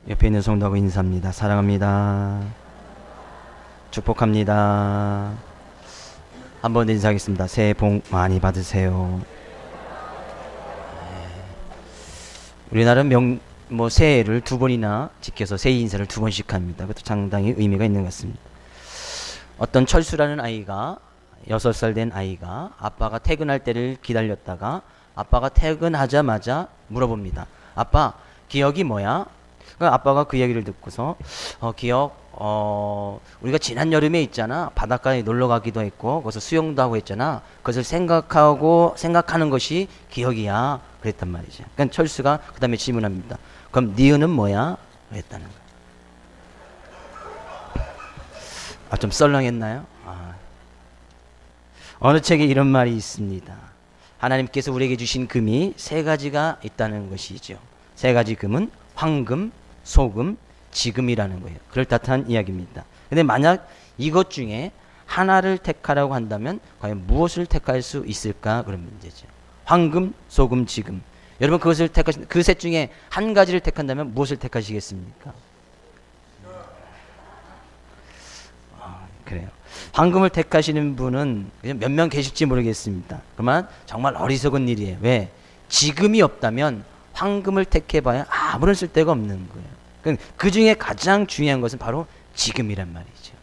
옆에 있는 성도하고 인사합니다. 사랑합니다. 축복합니다. 한 번 더 인사하겠습니다. 새해 복 많이 받으세요. 우리나라는 새해를 두 번이나 지켜서 새해 인사를 두 번씩 합니다. 그것도 상당히 의미가 있는 것 같습니다. 어떤 철수라는 아이가 6살 된 아이가 아빠가 퇴근할 때를 기다렸다가 아빠가 퇴근하자마자 물어봅니다. 아빠, 기억이 뭐야? 그러니까 아빠가 그 얘기를 듣고서 우리가 지난 여름에 있잖아. 바닷가에 놀러 가기도 했고 거기서 수영도 하고 했잖아. 그것을 생각하는 것이 기억이야. 그랬단 말이죠. 그러니까 철수가 그 다음에 질문합니다. 그럼 니은은 뭐야? 그랬다는 거예요. 좀 썰렁했나요? 어느 책에 이런 말이 있습니다. 하나님께서 우리에게 주신 금이 세 가지가 있다는 것이죠. 세 가지 금은 황금, 소금, 지금이라는 거예요. 그럴듯한 이야기입니다. 근데 만약 이것 중에 하나를 택하라고 한다면 과연 무엇을 택할 수 있을까? 그런 문제죠. 황금, 소금, 지금. 여러분 그것을 그 셋 중에 한 가지를 택한다면 무엇을 택하시겠습니까? 그래요. 황금을 택하시는 분은 몇 명 계실지 모르겠습니다. 그러면 정말 어리석은 일이에요. 왜? 지금이 없다면 황금을 택해봐야 아무런 쓸데가 없는 거예요. 그 중에 가장 중요한 것은 바로 지금이란 말이죠.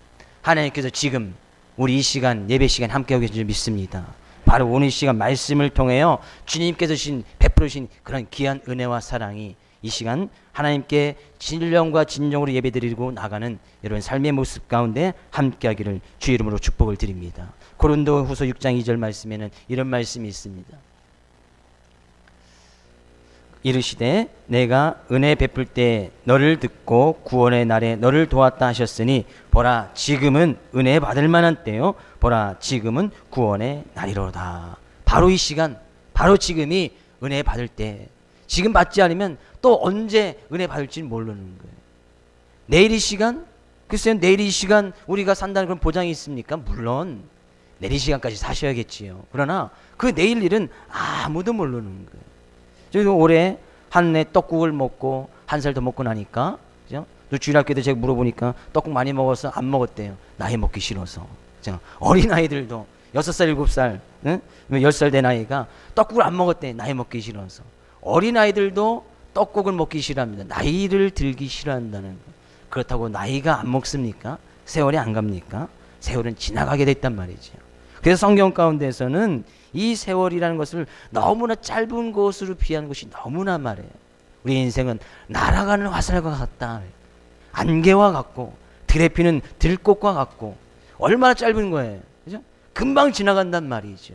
하나님께서 지금 우리 이 시간 예배 시간 함께하고 계신 줄 믿습니다. 바로 오늘 시간 말씀을 통해요 주님께서 베풀으신 그런 귀한 은혜와 사랑이 이 시간 하나님께 신령과 진정으로 예배드리고 나가는 여러분 삶의 모습 가운데 함께하기를 주의 이름으로 축복을 드립니다. 고린도후서 6장 2절 말씀에는 이런 말씀이 있습니다. 이르시되 내가 은혜 베풀 때 너를 듣고 구원의 날에 너를 도왔다 하셨으니 보라 지금은 은혜 받을 만한 때요 보라 지금은 구원의 날이로다. 바로 이 시간 바로 지금이 은혜 받을 때, 지금 받지 않으면 또 언제 은혜 받을지는 모르는 거예요. 내일 이 시간? 글쎄요, 내일 이 시간 우리가 산다는 그런 보장이 있습니까? 물론 내일 이 시간까지 사셔야겠지요. 그러나 그 내일 일은 아무도 모르는 거예요. 저희도 올해 한 해 떡국을 먹고 한 살 더 먹고 나니까, 그죠? 또 주일학교 때 제가 물어보니까 떡국 많이 먹어서 안 먹었대요. 나이 먹기 싫어서. 그죠? 어린아이들도 6살, 7살, 응? 10살 된 아이가 떡국을 안 먹었대. 나이 먹기 싫어서. 어린아이들도 떡국을 먹기 싫어합니다. 나이를 들기 싫어한다는 거. 그렇다고 나이가 안 먹습니까? 세월이 안 갑니까? 세월은 지나가게 됐단 말이죠. 그래서 성경 가운데서는 이 세월이라는 것을 너무나 짧은 것으로 비하는 것이 너무나 말해요. 우리 인생은 날아가는 화살과 같다. 안개와 같고 들에 피는 들꽃과 같고 얼마나 짧은 거예요. 그죠? 금방 지나간단 말이죠.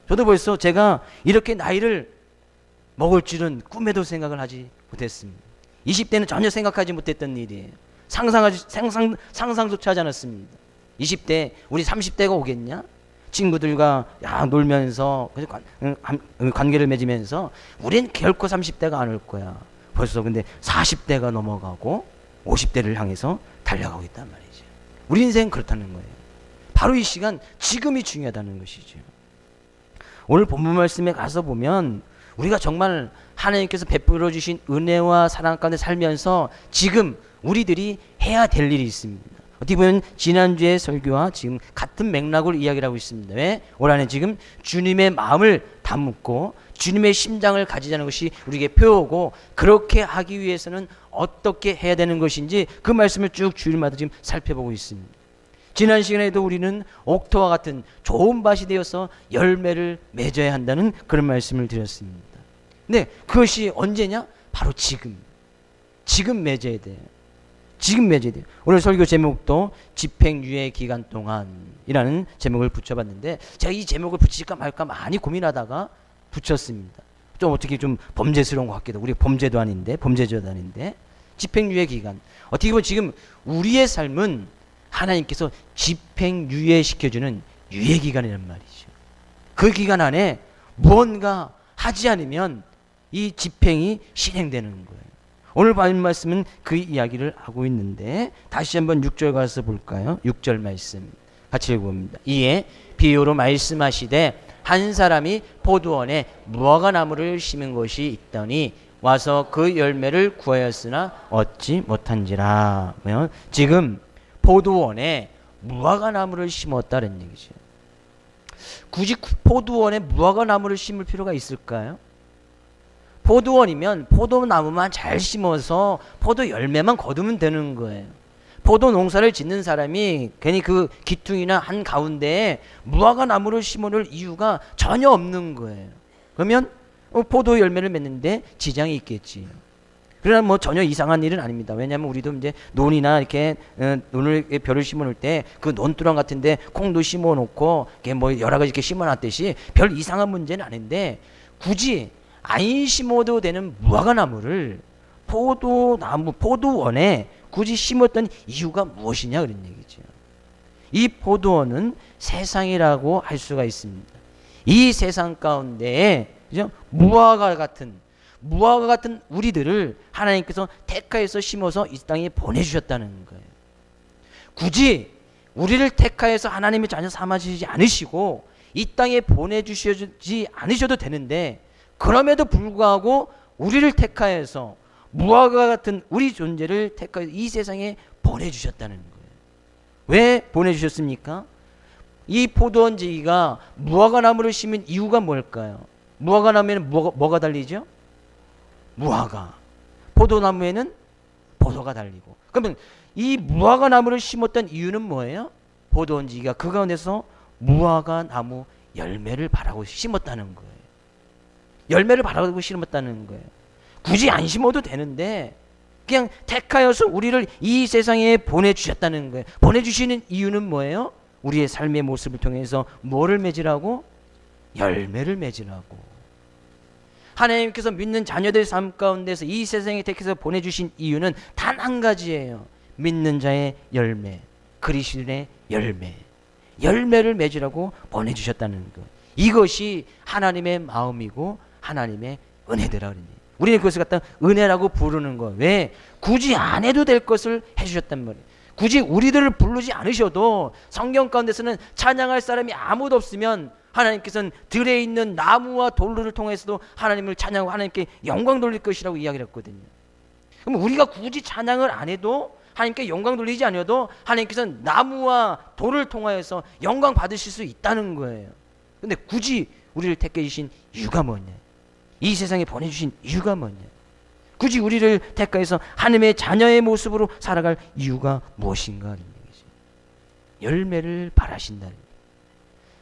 저도 벌써 제가 이렇게 나이를 먹을 줄은 꿈에도 생각을 하지 못했습니다. 20대는 전혀 생각하지 못했던 일이에요. 상상조차 하지 않았습니다. 20대 우리 30대가 오겠냐? 친구들과 놀면서 관계를 맺으면서 우린 결코 30대가 안 올 거야. 벌써 근데 40대가 넘어가고 50대를 향해서 달려가고 있단 말이죠. 우리 인생은 그렇다는 거예요. 바로 이 시간 지금이 중요하다는 것이죠. 오늘 본문 말씀에 가서 보면 우리가 정말 하나님께서 베풀어 주신 은혜와 사랑 가운데 살면서 지금 우리들이 해야 될 일이 있습니다. 어떻게 보면 지난주의 설교와 지금 같은 맥락으로 이야기를 하고 있습니다. 왜? 올 한해 지금 주님의 마음을 담고 주님의 심장을 가지자는 것이 우리에게 표어고, 그렇게 하기 위해서는 어떻게 해야 되는 것인지 그 말씀을 쭉 주일마다 지금 살펴보고 있습니다. 지난 시간에도 우리는 옥토와 같은 좋은 밭이 되어서 열매를 맺어야 한다는 그런 말씀을 드렸습니다. 근데 그것이 언제냐? 바로 지금 맺어야 돼요. 지금 맺어야 돼요. 오늘 설교 제목도 집행유예 기간 동안이라는 제목을 붙여봤는데, 제가 이 제목을 붙일까 말까 많이 고민하다가 붙였습니다. 좀 어떻게 좀 범죄스러운 것 같기도 하고, 우리 범죄도 아닌데 집행유예 기간. 어떻게 보면 지금 우리의 삶은 하나님께서 집행유예 시켜주는 유예 기간이란 말이죠. 그 기간 안에 무언가 하지 않으면 이 집행이 실행되는 거예요. 오늘 말씀은 그 이야기를 하고 있는데, 다시 한번 6절 가서 볼까요? 6절 말씀 같이 읽어봅니다. 이에 비유로 말씀하시되 한 사람이 포도원에 무화과 나무를 심은 것이 있더니 와서 그 열매를 구하였으나 얻지 못한지라. 지금 포도원에 무화과 나무를 심었다는 얘기죠. 굳이 포도원에 무화과 나무를 심을 필요가 있을까요? 포도원이면 포도나무만 잘 심어서 포도 열매만 거두면 되는 거예요. 포도 농사를 짓는 사람이 괜히 그 기퉁이나 한 가운데에 무화과 나무를 심어놓을 이유가 전혀 없는 거예요. 그러면 포도 열매를 맺는데 지장이 있겠지. 그러나 뭐 전혀 이상한 일은 아닙니다. 왜냐하면 우리도 이제 논이나 이렇게 논을 벼를 심어놓을 때 그 논두렁 같은데 콩도 심어놓고 뭐 여러 가지 이렇게 심어놨듯이 별 이상한 문제는 아닌데 굳이 안 심어도 되는 무화과 나무를 포도원에 굳이 심었던 이유가 무엇이냐 그런 얘기죠. 이 포도원은 세상이라고 할 수가 있습니다. 이 세상 가운데에 그죠? 무화과 같은 우리들을 하나님께서 택하여서 심어서 이 땅에 보내주셨다는 거예요. 굳이 우리를 택하여서 하나님의 자녀 삼아주시지 않으시고 이 땅에 보내주시지 않으셔도 되는데 그럼에도 불구하고 우리를 택하여서 무화과 같은 우리 존재를 택하여서 이 세상에 보내주셨다는 거예요. 왜 보내주셨습니까? 이 포도원지기가 무화과 나무를 심은 이유가 뭘까요? 무화과 나무에는 뭐가 달리죠? 무화과. 포도나무에는 포도가 달리고. 그러면 이 무화과 나무를 심었던 이유는 뭐예요? 포도원지기가 그 가운데서 무화과 나무 열매를 바라고 심었다는 거예요. 열매를 바라고 심었다는 거예요. 굳이 안 심어도 되는데 그냥 택하여서 우리를 이 세상에 보내주셨다는 거예요. 보내주시는 이유는 뭐예요? 우리의 삶의 모습을 통해서 뭐를 맺으라고? 열매를 맺으라고. 하나님께서 믿는 자녀들 삶 가운데서 이 세상에 택해서 보내주신 이유는 단 한 가지예요. 믿는 자의 열매, 그리스도의 열매, 열매를 맺으라고 보내주셨다는 것. 이것이 하나님의 마음이고 하나님의 은혜더라. 우리는 그것을 갖다 은혜라고 부르는 거예요. 왜? 굳이 안 해도 될 것을 해주셨단 말이에요. 굳이 우리들을 부르지 않으셔도 성경 가운데서는 찬양할 사람이 아무도 없으면 하나님께서는 들에 있는 나무와 돌들을 통해서도 하나님을 찬양하고 하나님께 영광 돌릴 것이라고 이야기를 했거든요. 그럼 우리가 굳이 찬양을 안 해도 하나님께 영광 돌리지 않아도 하나님께서는 나무와 돌을 통하여서 영광 받으실 수 있다는 거예요. 근데 굳이 우리를 택해 주신 이유가 뭐냐? 이 세상에 보내주신 이유가 뭐냐? 굳이 우리를 택하여서 하나님의 자녀의 모습으로 살아갈 이유가 무엇인가 하는 얘기죠. 열매를 바라신다는 거예요.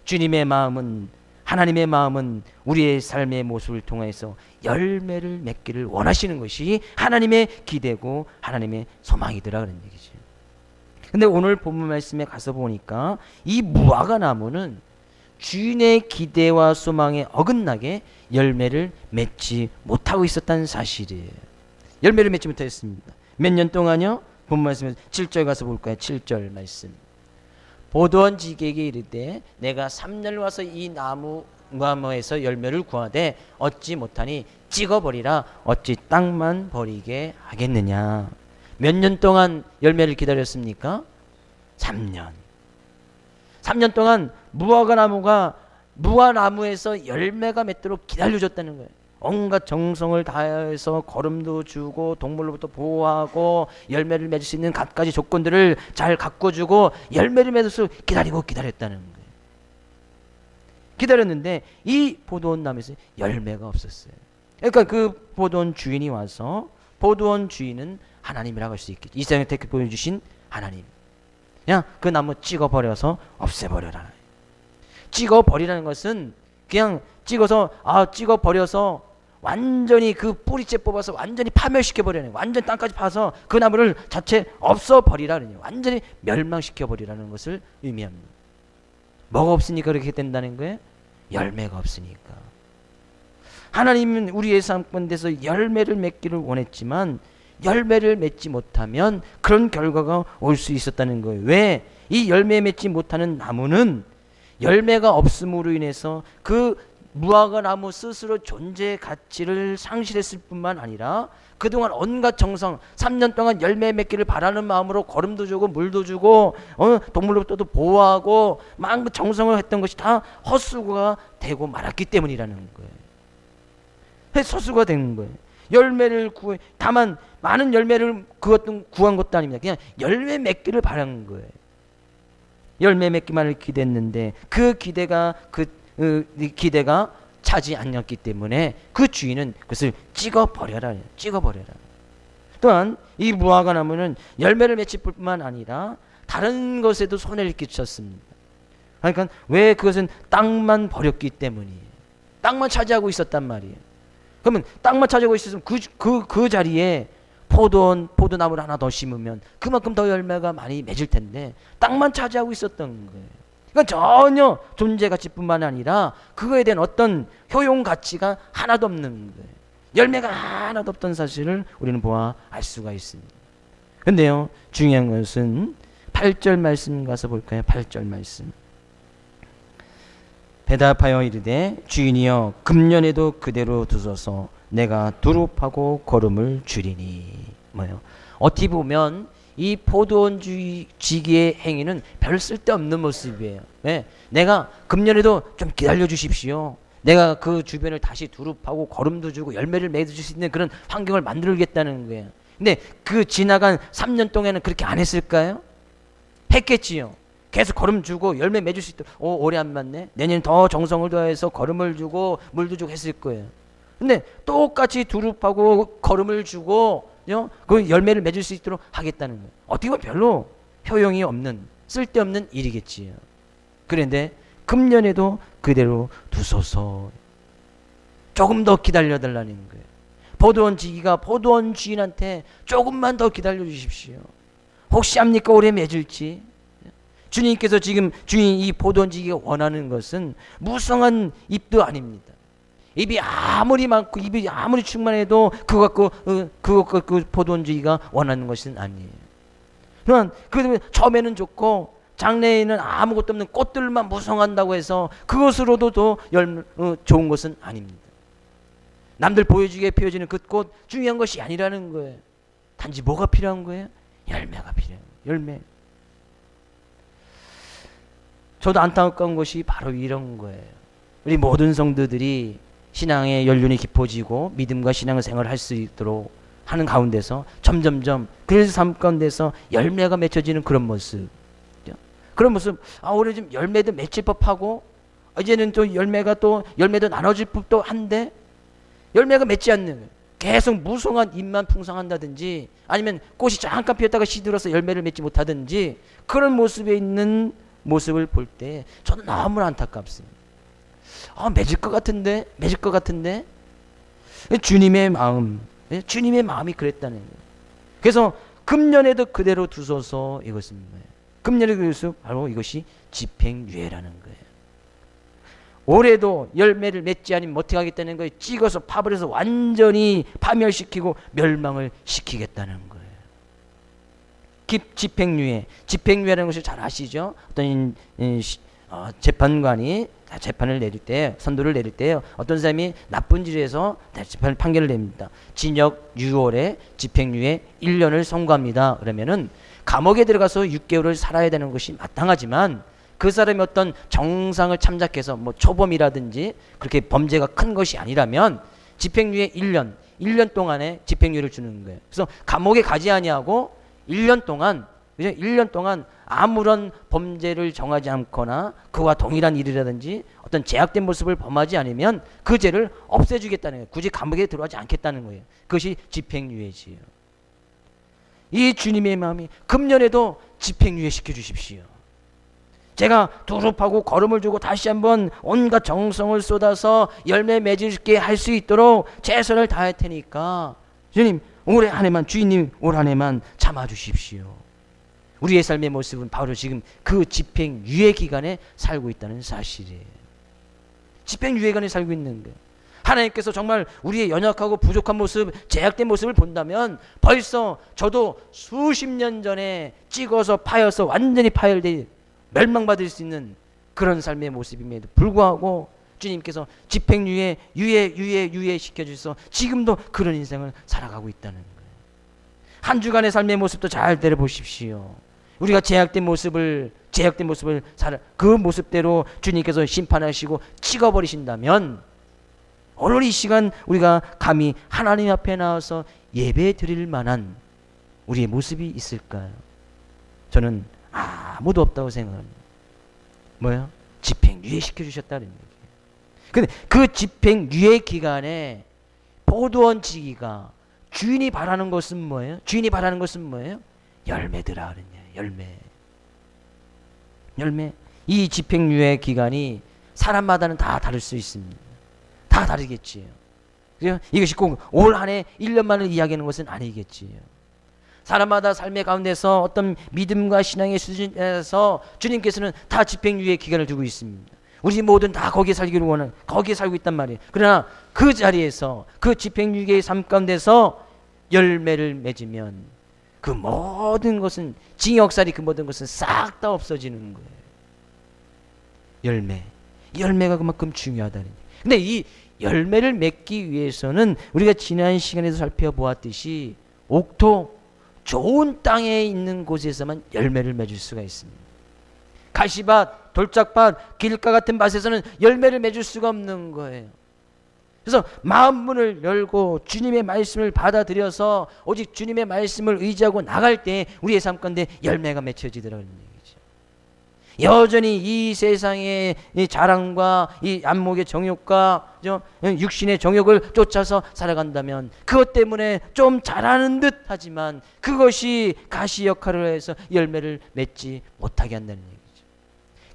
주님의 마음은, 하나님의 마음은 우리의 삶의 모습을 통해서 열매를 맺기를 원하시는 것이 하나님의 기대고 하나님의 소망이더라 그런 얘기죠. 근데 오늘 본문 말씀에 가서 보니까 이 무화과 나무는 주인의 기대와 소망에 어긋나게 열매를 맺지 못하고 있었다는 사실이에요. 열매를 맺지 못했습니다. 몇 년 동안요? 본문 말씀에 7절 가서 볼까요? 7절 말씀. 포도원 지기에게 이르되 내가 3년 와서 이 나무에서 열매를 구하되 얻지 못하니 찍어버리라. 어찌 땅만 버리게 하겠느냐. 몇 년 동안 열매를 기다렸습니까? 3년. 3년 동안 무화과나무에서 열매가 맺도록 기다려줬다는 거예요. 온갖 정성을 다해서 거름도 주고 동물로부터 보호하고 열매를 맺을 수 있는 갖가지 조건들을 잘 가꿔주고 열매를 맺어서 기다렸다는 거예요. 기다렸는데 이 포도원 나무에서 열매가 없었어요. 그러니까 그 포도원 주인이 와서, 포도원 주인은 하나님이라고 할 수 있겠죠. 이 세상에 택해 보여주신 하나님. 그냥 그 나무 찍어버려서 없애버려라. 찍어버리라는 것은 그냥 찍어버려서 완전히 그 뿌리째 뽑아서 완전히 파멸시켜버리는, 완전 땅까지 파서 그 나무를 자체 없어버리라는, 완전히 멸망시켜버리라는 것을 의미합니다. 뭐가 없으니까 그렇게 된다는 거예요? 열매가 없으니까. 하나님은 우리의 삶 가운데서 열매를 맺기를 원했지만 열매를 맺지 못하면 그런 결과가 올 수 있었다는 거예요. 왜? 이 열매 맺지 못하는 나무는 열매가 없음으로 인해서 그 무화과 나무 스스로 존재의 가치를 상실했을 뿐만 아니라 그동안 온갖 정성, 3년 동안 열매 맺기를 바라는 마음으로 거름도 주고 물도 주고 동물로부터도 보호하고 막 정성을 했던 것이 다 헛수고가 되고 말았기 때문이라는 거예요. 헛수고가 된 거예요. 열매를 구해, 다만 많은 열매를 구한 것도 아닙니다. 그냥 열매 맺기를 바라는 거예요. 열매 맺기만을 기대했는데 그 기대가 차지 않았기 때문에 그 주인은 그것을 찍어버려라. 또한 이 무화과 나무는 열매를 맺을 뿐만 아니라 다른 것에도 손해를 끼쳤습니다. 그러니까 왜 그것은 땅만 버렸기 때문이에요. 땅만 차지하고 있었단 말이에요. 그러면 땅만 차지하고 있었으면 그 자리에 포도나무를 하나 더 심으면 그만큼 더 열매가 많이 맺을 텐데 땅만 차지하고 있었던 거예요. 그러니까 전혀 존재 가치뿐만 아니라 그거에 대한 어떤 효용 가치가 하나도 없는 거예요. 열매가 하나도 없던 사실을 우리는 보아 알 수가 있습니다. 근데요, 중요한 것은 8절 말씀 가서 볼까요? 8절 말씀. 대답하여 이르되 주인이여 금년에도 그대로 두소서 내가 두릅하고 거름을 줄이니. 뭐요? 어떻게 보면 이 포도원 지기의 행위는 별 쓸데없는 모습이에요. 네? 내가 금년에도 좀 기다려 주십시오. 내가 그 주변을 다시 두릅하고 거름도 주고 열매를 맺을 수 있는 그런 환경을 만들겠다는 거예요. 근데 그 지나간 3년 동안에는 그렇게 안 했을까요? 했겠지요. 계속 거름 주고 열매 맺을 수 있도록 올해 안 맞네. 내년 더 정성을 더해서 거름을 주고 물도 주고 했을 거예요. 근데 똑같이 두릅하고 거름을 주고 그 열매를 맺을 수 있도록 하겠다는 거예요. 어떻게 보면 별로 효용이 없는 쓸데없는 일이겠지요. 그런데 금년에도 그대로 두소서. 조금 더 기다려달라는 거예요. 포도원 지기가 포도원 주인한테 조금만 더 기다려 주십시오. 혹시 압니까 올해 맺을지. 주님께서 지금 주인 이 포도원 지기가 원하는 것은 무성한 입도 아닙니다. 입이 아무리 많고 입이 아무리 충만해도 그거 갖고 포도원 지기가 원하는 것은 아니에요. 또한 그 처음에는 좋고 장래에는 아무것도 없는 꽃들만 무성한다고 해서 그것으로도 더 좋은 것은 아닙니다. 남들 보여주기에 피어지는 그 꽃 중요한 것이 아니라는 거예요. 단지 뭐가 필요한 거예요? 열매가 필요해요. 열매. 저도 안타까운 것이 바로 이런 거예요. 우리 모든 성도들이 신앙의 연륜이 깊어지고 믿음과 신앙을 생활할 수 있도록 하는 가운데서 점점점 그래서 삶 가운데서 열매가 맺혀지는 그런 모습. 올해 좀 열매도 맺힐 법하고 이제는 또 열매도 나눠질 법도 한데 열매가 맺지 않는 거예요. 계속 무성한 잎만 풍성한다든지 아니면 꽃이 잠깐 피었다가 시들어서 열매를 맺지 못하든지 그런 모습에 있는 모습을 볼 때 저는 너무 안타깝습니다. 맺을 것 같은데 주님의 마음이 그랬다는 거예요. 그래서 금년에도 그대로 두소서 이것입니다. 금년에도 그래서 바로 이것이 집행유예라는 거예요. 올해도 열매를 맺지 않으면 어떻게 하겠다는 거예요? 찍어서 파버려서 완전히 파멸시키고 멸망을 시키겠다는 거예요. 집행유예라는 것을 잘 아시죠? 어떤 재판관이 재판을 내릴 때, 선도를 내릴 때요, 어떤 사람이 나쁜 짓을 해서 재판 판결을 냅니다. 징역 6월에 집행유예 1년을 선고합니다. 그러면은 감옥에 들어가서 6개월을 살아야 되는 것이 마땅하지만 그 사람이 어떤 정상을 참작해서 뭐 초범이라든지 그렇게 범죄가 큰 것이 아니라면 집행유예 1년 동안에 집행유예를 주는 거예요. 그래서 감옥에 가지 아니하고 1년 동안 아무런 범죄를 정하지 않거나 그와 동일한 일이라든지 어떤 제약된 모습을 범하지 않으면 그 죄를 없애주겠다는 거예요. 굳이 감옥에 들어가지 않겠다는 거예요. 그것이 집행유예지요. 이 주님의 마음이 금년에도 집행유예 시켜주십시오. 제가 두릅하고 거름을 주고 다시 한번 온갖 정성을 쏟아서 열매 맺을게 할 수 있도록 최선을 다할 테니까 주님 올해 한 해만 주인님 올 한 해만 참아주십시오. 우리의 삶의 모습은 바로 지금 그 집행유예 기간에 살고 있다는 사실이에요. 집행유예 기간에 살고 있는 거예요. 하나님께서 정말 우리의 연약하고 부족한 모습, 제약된 모습을 본다면 벌써 저도 수십 년 전에 찍어서 파여서 완전히 파열돼 멸망받을 수 있는 그런 삶의 모습임에도 불구하고 주님께서 집행유예 유예 시켜주셔서 지금도 그런 인생을 살아가고 있다는 거예요. 한 주간의 삶의 모습도 잘 때려보십시오. 우리가 제약된 모습을 그 모습대로 주님께서 심판하시고 찍어버리신다면 오늘 이 시간 우리가 감히 하나님 앞에 나와서 예배 드릴 만한 우리의 모습이 있을까요? 저는 아무도 없다고 생각합니다. 뭐요? 집행유예 시켜주셨다는 얘기예요. 근데 그 집행유예 기간에 포도원지기가 주인이 바라는 것은 뭐예요? 주인이 바라는 것은 뭐예요? 열매더라 그랬냐. 열매. 이 집행유예 기간이 사람마다는 다 다를 수 있습니다. 다 다르겠지요. 그죠? 이것이 꼭 올 한 해 1년만을 이야기하는 것은 아니겠지요. 사람마다 삶의 가운데서 어떤 믿음과 신앙의 수준에서 주님께서는 다 집행유예 기간을 두고 있습니다. 우리 모든 다 거기에 살기를 원하는, 거기에 살고 있단 말이에요. 그러나 그 자리에서 그 집행유예의 삶 가운데서 열매를 맺으면 그 모든 것은, 징역살이 그 모든 것은 싹 다 없어지는 거예요. 열매가 그만큼 중요하다는 거예요. 근데 이 열매를 맺기 위해서는 우리가 지난 시간에도 살펴보았듯이 옥토, 좋은 땅에 있는 곳에서만 열매를 맺을 수가 있습니다. 가시밭, 돌짝밭, 길가 같은 밭에서는 열매를 맺을 수가 없는 거예요. 그래서 마음문을 열고 주님의 말씀을 받아들여서 오직 주님의 말씀을 의지하고 나갈 때 우리의 삶 가운데 열매가 맺혀지더라는 얘기죠. 여전히 이 세상의 이 자랑과 이 안목의 정욕과 육신의 정욕을 쫓아서 살아간다면 그것 때문에 좀 잘하는 듯 하지만 그것이 가시 역할을 해서 열매를 맺지 못하게 한다는 얘기죠.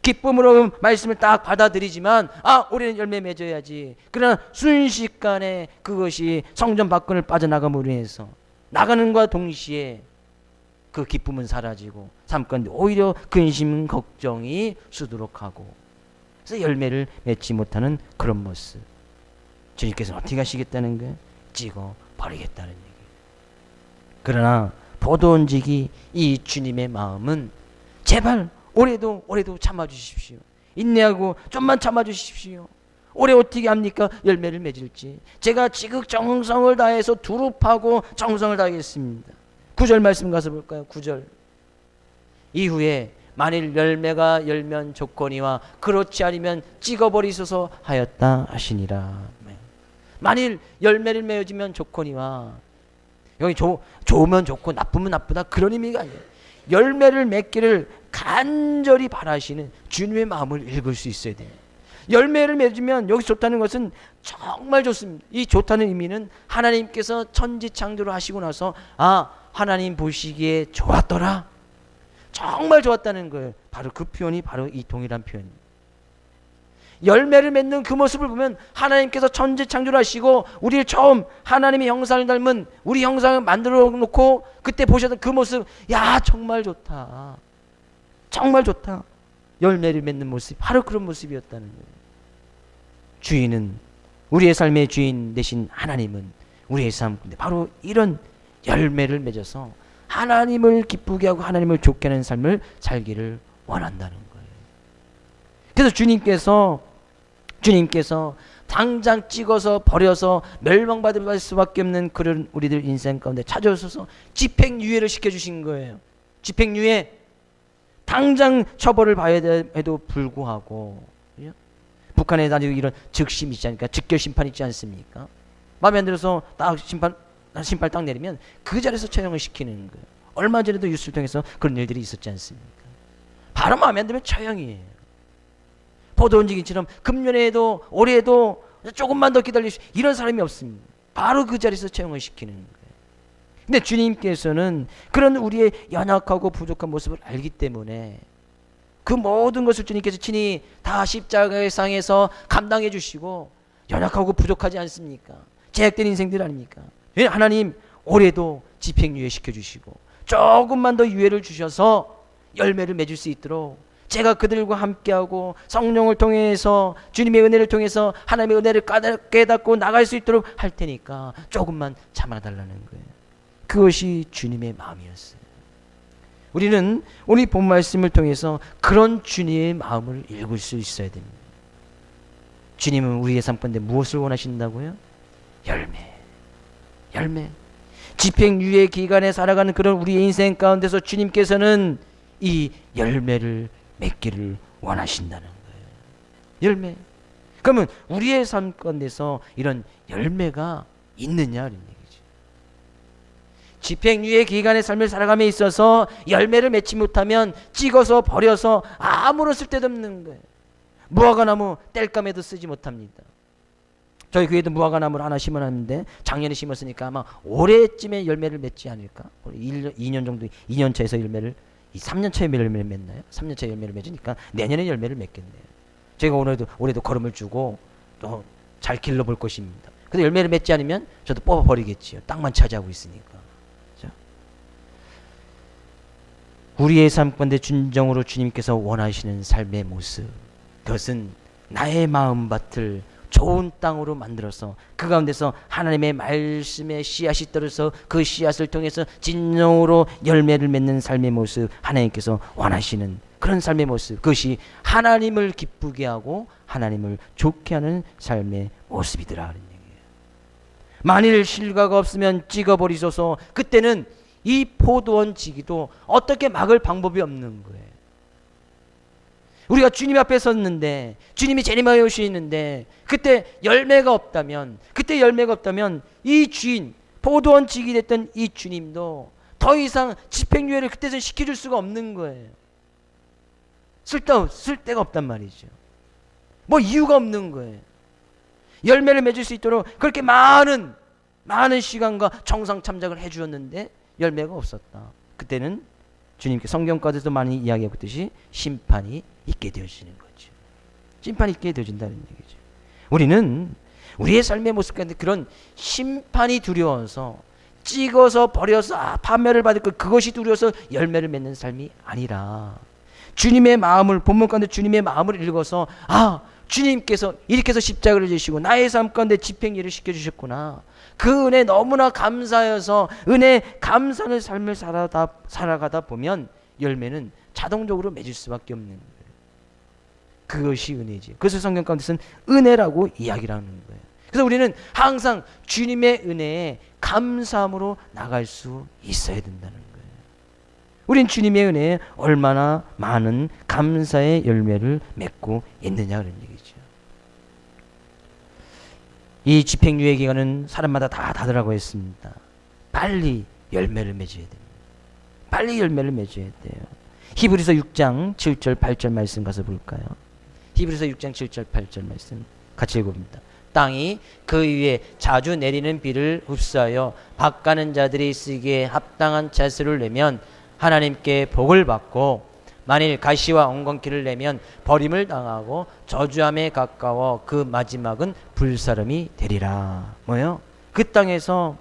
기쁨으로 말씀을 딱 받아들이지만 우리는 열매 맺어야지. 그러나 순식간에 그것이 성전 밖을 빠져나감으로 인해서 나가는과 동시에 그 기쁨은 사라지고 삶 가운데 오히려 근심 걱정이 수두룩하고 그래서 열매를 맺지 못하는 그런 모습. 주님께서는 어떻게 하시겠다는 거예요? 찍어 버리겠다는 얘기예요. 그러나 포도원지기 이 주님의 마음은 제발 올해도 참아주십시오. 인내하고 좀만 참아주십시오. 올해 어떻게 합니까? 열매를 맺을지. 제가 지극정성을 다해서 두릅하고 정성을 다하겠습니다. 9절 말씀 가서 볼까요? 9절. 이후에 만일 열매가 열면 좋거니와 그렇지 않으면 찍어버리소서 하였다 하시니라. 만일 열매를 맺으면 좋거니와, 여기 좋으면 좋고 나쁘면 나쁘다 그런 의미가 아니에요. 열매를 맺기를 간절히 바라시는 주님의 마음을 읽을 수 있어야 돼요. 열매를 맺으면 여기 좋다는 것은 정말 좋습니다. 이 좋다는 의미는 하나님께서 천지 창조를 하시고 나서 하나님 보시기에 좋았더라, 정말 좋았다는 거예요. 바로 그 표현이 바로 이 동일한 표현입니다. 열매를 맺는 그 모습을 보면 하나님께서 천지 창조를 하시고 우리를 처음 하나님의 형상을 닮은 우리 형상을 만들어 놓고 그때 보셨던 그 모습, 정말 좋다, 정말 좋다. 열매를 맺는 모습, 바로 그런 모습이었다는 거예요. 주인은, 우리의 삶의 주인 되신 하나님은 우리의 삶 가운데 바로 이런 열매를 맺어서 하나님을 기쁘게 하고 하나님을 좋게 하는 삶을 살기를 원한다는 거예요. 그래서 주님께서 당장 찍어서 버려서 멸망받을 수밖에 없는 그런 우리들 인생 가운데 찾아오셔서 집행유예를 시켜주신 거예요. 집행유예, 당장 처벌을 봐야 해도 불구하고, 북한에 아주 이런 즉심 있지 않습니까? 즉결 심판 있지 않습니까? 마음에 안 들어서 딱 심판 딱 내리면 그 자리에서 처형을 시키는 거예요. 얼마 전에도 뉴스를 통해서 그런 일들이 있었지 않습니까? 바로 마음에 안 들면 처형이에요. 포도원지기처럼 금년에도 올해에도 조금만 더 기다리시, 이런 사람이 없습니다. 바로 그 자리에서 처형을 시키는 거예요. 근데 주님께서는 그런 우리의 연약하고 부족한 모습을 알기 때문에 그 모든 것을 주님께서 친히 다 십자가의 상에서 감당해 주시고, 연약하고 부족하지 않습니까? 제약된 인생들 아닙니까? 하나님 올해도 집행유예 시켜주시고 조금만 더 유예를 주셔서 열매를 맺을 수 있도록 제가 그들과 함께하고 성령을 통해서 주님의 은혜를 통해서 하나님의 은혜를 깨닫고 나갈 수 있도록 할 테니까 조금만 참아달라는 거예요. 그것이 주님의 마음이었어요. 우리는 우리 본 말씀을 통해서 그런 주님의 마음을 읽을 수 있어야 됩니다. 주님은 우리의 삶 가운데 무엇을 원하신다고요? 열매. 집행유예 기간에 살아가는 그런 우리의 인생 가운데서 주님께서는 이 열매를 맺기를 원하신다는 거예요. 열매. 그러면 우리의 삶 가운데서 이런 열매가 있느냐 이런 얘기죠. 집행유예 기간의 삶을 살아감에 있어서 열매를 맺지 못하면 찍어서 버려서 아무런 쓸데도 없는 거예요. 무화과나무 땔감에도 쓰지 못합니다. 저희 교회도 무화과나무를 하나 심어놨는데 작년에 심었으니까 아마 올해쯤에 열매를 맺지 않을까? 2년 정도, 2년 차에서 열매를, 3년 차에 열매를 맺나요? 3년 차에 열매를 맺으니까 내년에 열매를 맺겠네요. 제가 올해도 걸음을 주고 또 잘 길러볼 것입니다. 근데 열매를 맺지 않으면 저도 뽑아버리겠지요. 땅만 차지하고 있으니까. 그렇죠? 우리의 삶 가운데 진정으로 주님께서 원하시는 삶의 모습, 그것은 나의 마음밭을 좋은 땅으로 만들어서 그 가운데서 하나님의 말씀에 씨앗이 떨어서 그 씨앗을 통해서 진정으로 열매를 맺는 삶의 모습, 하나님께서 원하시는 그런 삶의 모습, 그것이 하나님을 기쁘게 하고 하나님을 좋게 하는 삶의 모습이더라 하는 얘기예요. 만일 실과가 없으면 찍어버리소서. 그때는 이 포도원 지기도 어떻게 막을 방법이 없는 거예요. 우리가 주님 앞에 섰는데, 주님이 재림하여 오시는데 그때 열매가 없다면 이 주인, 포도원 지기 됐던 이 주님도 더 이상 집행유예를 그때는 시켜줄 수가 없는 거예요. 쓸데가 없단 말이죠. 뭐 이유가 없는 거예요. 열매를 맺을 수 있도록 그렇게 많은 시간과 정성 참작을 해주었는데 열매가 없었다. 그때는 주님께 성경가에도 많이 이야기하고 있듯이 심판이 있게 되어지는 거죠. 심판이 있게 되어진다는 얘기죠. 우리는 우리의 삶의 모습 가운데 그런 심판이 두려워서 찍어서 버려서 판매를 받을 것, 그것이 두려워서 열매를 맺는 삶이 아니라 주님의 마음을, 본문 가운데 주님의 마음을 읽어서 주님께서 이렇게 해서 십자가를 지시고 나의 삶 가운데 집행일을 시켜주셨구나. 그 은혜 너무나 감사해서 은혜 감사의 삶을 살아가다 보면 열매는 자동적으로 맺을 수밖에 없는 거예요. 그것이 은혜지. 그래서 성경 가운데서는 은혜라고 이야기를 하는 거예요. 그래서 우리는 항상 주님의 은혜에 감사함으로 나갈 수 있어야 된다는 거예요. 우린 주님의 은혜에 얼마나 많은 감사의 열매를 맺고 있느냐 그런 얘기죠. 이 집행유예 기간은 사람마다 다 다르다고 했습니다. 빨리 열매를 맺어야 됩니다. 빨리 열매를 맺어야 돼요. 히브리서 6장 7절 8절 말씀 가서 볼까요? 히브리서 6장 7절 8절 말씀 같이 읽어봅니다. 땅이 그 위에 자주 내리는 비를 흡수하여 밭가는 자들이 쓰기에 합당한 차수를 내면 하나님께 복을 받고, 만일 가시와 엉겅퀴를 내면 버림을 당하고 저주함에 가까워 그 마지막은 불사름이 되리라. 뭐요? 그 땅에서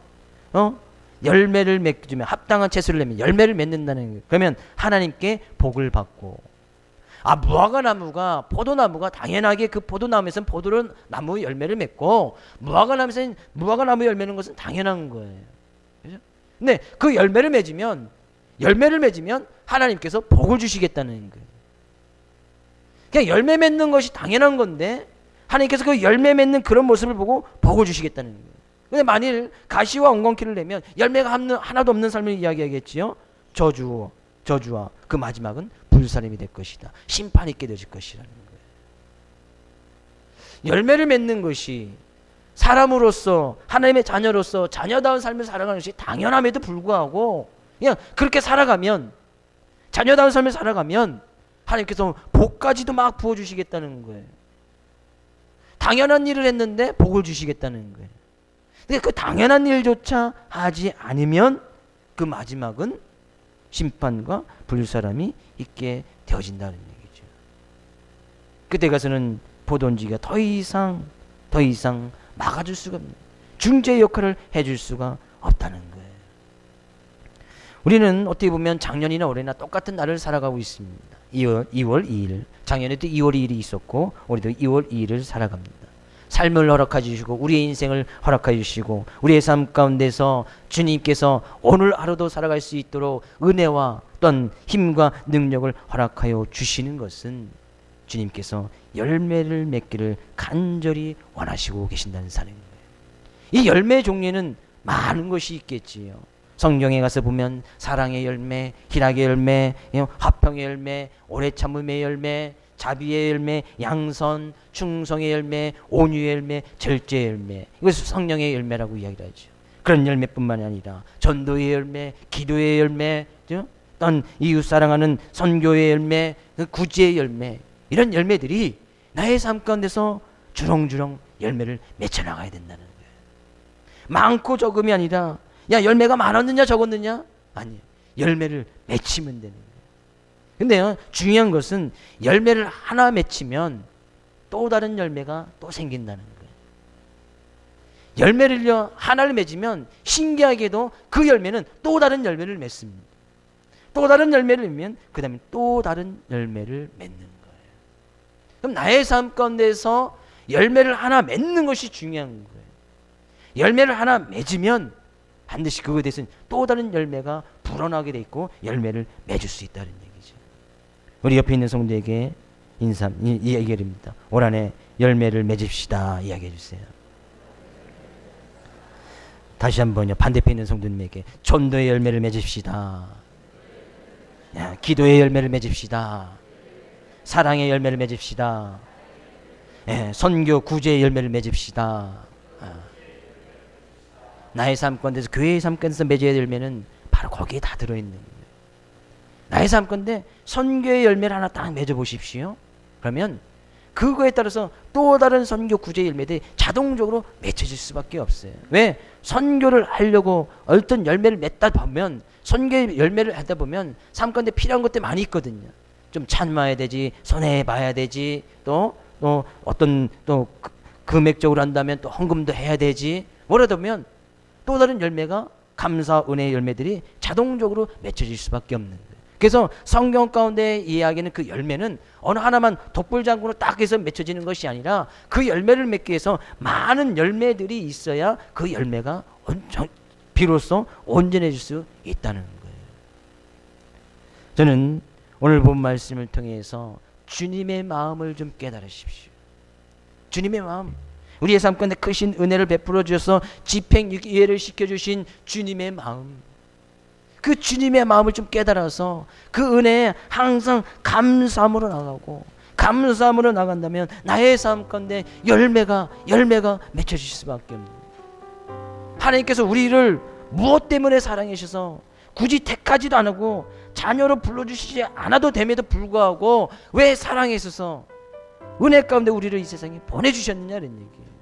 열매를 맺으면, 합당한 채소를 내면 열매를 맺는다는 거예요. 그러면 하나님께 복을 받고, 무화과나무가, 포도나무가 당연하게 그 포도나무에서는 포도나무 열매를 맺고 무화과나무에서는 무화과나무 열매는 것은 당연한 거예요. 그죠? 근데 그 열매를 맺으면 하나님께서 복을 주시겠다는 거예요. 그냥 열매 맺는 것이 당연한 건데 하나님께서 그 열매 맺는 그런 모습을 보고 복을 주시겠다는 거예요. 근데 만일 가시와 엉겅퀴를 내면 열매가 하나도 없는 삶을 이야기하겠지요. 저주와 그 마지막은 불사름이 될 것이다. 심판이 있게 되어질 것이라는 거예요. 열매를 맺는 것이 사람으로서, 하나님의 자녀로서 자녀다운 삶을 살아가는 것이 당연함에도 불구하고 그냥 그렇게 살아가면, 자녀다운 삶을 살아가면 하나님께서 복까지도 막 부어주시겠다는 거예요. 당연한 일을 했는데 복을 주시겠다는 거예요. 근데 그 당연한 일조차 하지 않으면 그 마지막은 심판과 불사람이 있게 되어진다는 얘기죠. 그때 가서는 포도원지기가 더 이상 막아줄 수가 없는, 중재 역할을 해줄 수가 없다는 거예요. 우리는 어떻게 보면 작년이나 올해나 똑같은 날을 살아가고 있습니다. 2월 2일. 작년에도 2월 2일이 있었고 올해도 2월 2일을 살아갑니다. 삶을 허락해 주시고 우리의 인생을 허락해 주시고 우리의 삶 가운데서 주님께서 오늘 하루도 살아갈 수 있도록 은혜와 어떤 힘과 능력을 허락하여 주시는 것은 주님께서 열매를 맺기를 간절히 원하시고 계신다는 사실인 거예요. 이 열매의 종류는 많은 것이 있겠지요. 성경에 가서 보면 사랑의 열매, 희락의 열매, 화평의 열매, 오래 참음의 열매, 자비의 열매, 양선, 충성의 열매, 온유의 열매, 절제의 열매. 이것을 성령의 열매라고 이야기를 하죠. 그런 열매뿐만이 아니라 전도의 열매, 기도의 열매, 또한 이웃 사랑하는 선교의 열매, 구제의 열매, 이런 열매들이 나의 삶 가운데서 주렁주렁 열매를 맺혀나가야 된다는 거예요. 많고 적음이 아니라 야 열매가 많았느냐 적었느냐? 아니, 열매를 맺히면 되는 거예요. 근데요, 중요한 것은 열매를 하나 맺히면 또 다른 열매가 또 생긴다는 거예요. 열매를요 하나를 맺으면 신기하게도 그 열매는 또 다른 열매를 맺습니다. 또 다른 열매를 맺으면 그 다음에 또 다른 열매를 맺는 거예요. 그럼 나의 삶 가운데서 열매를 하나 맺는 것이 중요한 거예요. 열매를 하나 맺으면 반드시 그거에 대해서는 또 다른 열매가 불어나게 돼 있고 열매를 맺을 수 있다는 얘기죠. 우리 옆에 있는 성도에게 이 얘기입니다. 올 한해 열매를 맺읍시다 이야기해 주세요. 다시 한번요, 반대편에 있는 성도님에게 전도의 열매를 맺읍시다. 기도의 열매를 맺읍시다. 사랑의 열매를 맺읍시다. 선교 구제의 열매를 맺읍시다. 나의 삶 가운데서, 교회의 삶 가운데서 맺어야 될 열매는 바로 거기에 다 들어있는 거예요. 나의 삶 가운데 선교의 열매를 하나 딱 맺어보십시오. 그러면 그거에 따라서 또 다른 선교 구제 열매들이 자동적으로 맺혀질 수밖에 없어요. 왜? 선교를 하려고 어떤 열매를 맺다 보면, 선교의 열매를 하다 보면 삶 가운데 필요한 것들이 많이 있거든요. 좀 참아야 되지, 손해봐야 되지, 또 어떤 또 금액적으로 한다면 또 헌금도 해야 되지, 뭐라도 하면 또 다른 열매가, 감사 은혜의 열매들이 자동적으로 맺혀질 수밖에 없는 거예요. 그래서 성경 가운데 이야기하는 그 열매는 어느 하나만 독불장군으로 딱 해서 맺혀지는 것이 아니라 그 열매를 맺기 위해서 많은 열매들이 있어야 그 열매가 비로소 온전해질 수 있다는 거예요. 저는 오늘 본 말씀을 통해서 주님의 마음을 좀 깨달으십시오. 주님의 마음, 우리의 삶 가운데 크신 은혜를 베풀어 주셔서 집행유예를 시켜주신 주님의 마음, 그 주님의 마음을 좀 깨달아서 그 은혜에 항상 감사함으로 나가고, 감사함으로 나간다면 나의 삶 가운데 열매가 맺혀질 수밖에 없는 거예요. 하나님께서 우리를 무엇 때문에 사랑해 주셔서 굳이 택하지도 않고 자녀로 불러주시지 않아도 됨에도 불구하고 왜 사랑해 주셔서 은혜 가운데 우리를 이 세상에 보내주셨느냐 이런 얘기예요.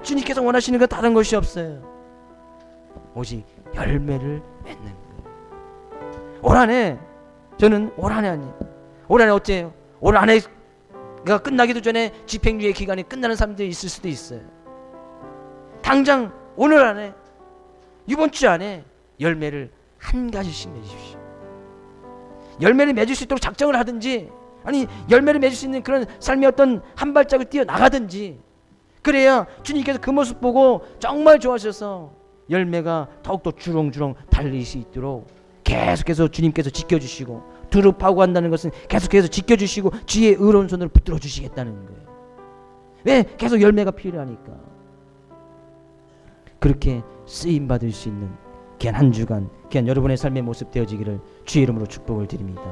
주님께서 원하시는 건 다른 것이 없어요. 오직 열매를 맺는 거예요. 올 한해, 저는 올 한해 어째요? 올 한해가 끝나기도 전에 집행유예 기간이 끝나는 사람들이 있을 수도 있어요. 당장 오늘 안에, 이번 주 안에 열매를 한 가지씩 맺으십시오. 열매를 맺을 수 있도록 작정을 하든지, 아니 열매를 맺을 수 있는 그런 삶의 어떤 한 발짝을 뛰어나가든지, 그래야 주님께서 그 모습 보고 정말 좋아하셔서 열매가 더욱더 주렁주렁 달릴 수 있도록 계속해서 주님께서 지켜주시고, 두릅하고 한다는 것은 계속해서 지켜주시고 주의 의로운 손으로 붙들어 주시겠다는 거예요. 왜? 계속 열매가 필요하니까. 그렇게 쓰임받을 수 있는 귀한 한 주간, 귀한 여러분의 삶의 모습 되어지기를 주의 이름으로 축복을 드립니다.